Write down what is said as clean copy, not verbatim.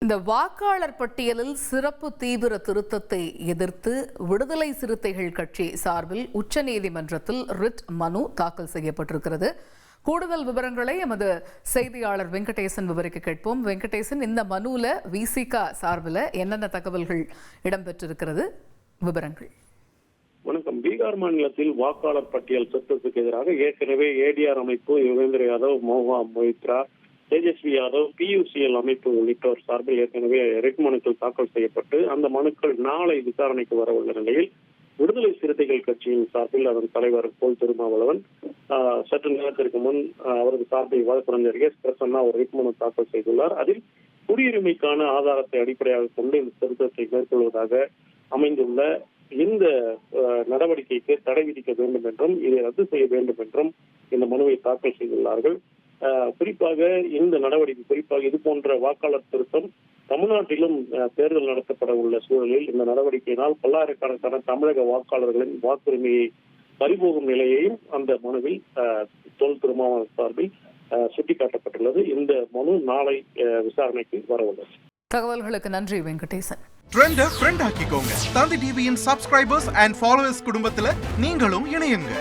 இந்த வாக்காளர் பட்டியலில் சிறப்பு தீவிர திருத்தத்தை எதிர்த்து விடுதலை சிறுத்தைகள் கட்சி சார்பில் உச்சநீதிமன்றத்தில் ரிட் மனு தாக்கல் செய்யப்பட்டிருக்கிறது. கூடுதல் விவரங்களை எமது செய்தியாளர் வெங்கடேசன் விவரிக்க கேட்போம். வெங்கடேசன், இந்த மனுவில் விசிக சார்பில் என்னென்ன தகவல்கள் இடம்பெற்றிருக்கிறது, விவரங்கள்? வணக்கம். பீகார் மாநிலத்தில் வாக்காளர் பட்டியல் திருத்தத்துக்கு எதிராக ஏற்கனவே ஏடிஆர் அமைப்பு, யோகேந்திர யாதவ், மோகா மொய்த்ரா, தேஜஸ்வி யாதவ், PUCL அமைப்பு உள்ளிட்டோர் சார்பில் ஏற்கனவே ரிட் மனுக்கள் தாக்கல் செய்யப்பட்டு அந்த மனுக்கள் நாளை விசாரணைக்கு வர உள்ள நிலையில் விடுதலை சிறுத்தைகள் கட்சியின் சார்பில் அதன் தலைவர் போல் திருமாவளவன் சற்று நேரத்திற்கு முன் அவரது சார்பில் வழக்கறிஞர் எஸ் பிரசன்னா ஒரு ரிட் மனு தாக்கல் செய்துள்ளார். அதில் குடியுரிமைக்கான ஆதாரத்தை அடிப்படையாக கொண்டு இந்த திருத்தத்தை மேற்கொள்வதாக அமைந்துள்ள இந்த நடவடிக்கைக்கு தடை விதிக்க வேண்டும் என்றும் இதை ரத்து செய்ய வேண்டும் என்றும் இந்த மனுவை தாக்கல் செய்துள்ளார்கள். குறிப்பாக இந்த நடவடிக்கை, குறிப்பாக இது போன்ற வாக்காளர் திருத்தம் தமிழ்நாட்டிலும் தேர்தல் நடத்தப்பட உள்ள சூழலில் இந்த நடவடிக்கையினால் பல்லாயிரக்கணக்கான தமிழக வாக்காளர்களின் வாக்குரிமையை பறிபோகும் நிலையையும் அந்த மனுவில் தொல் திருமாவளவன் சார்பில் சுட்டிக்காட்டப்பட்டுள்ளது. இந்த மனு நாளை விசாரணைக்கு வர உள்ளது. தகவல்களுக்கு நன்றி வெங்கடேசன். ட்ரெண்ட ஃப்ரெண்ட் ஆக்கிக்கோங்க. தந்தி டிவியின் சப்ஸ்கிரைபர்ஸ் அண்ட் ஃபாலோவர்ஸ் குடும்பத்துல நீங்களும் இணையுங்க.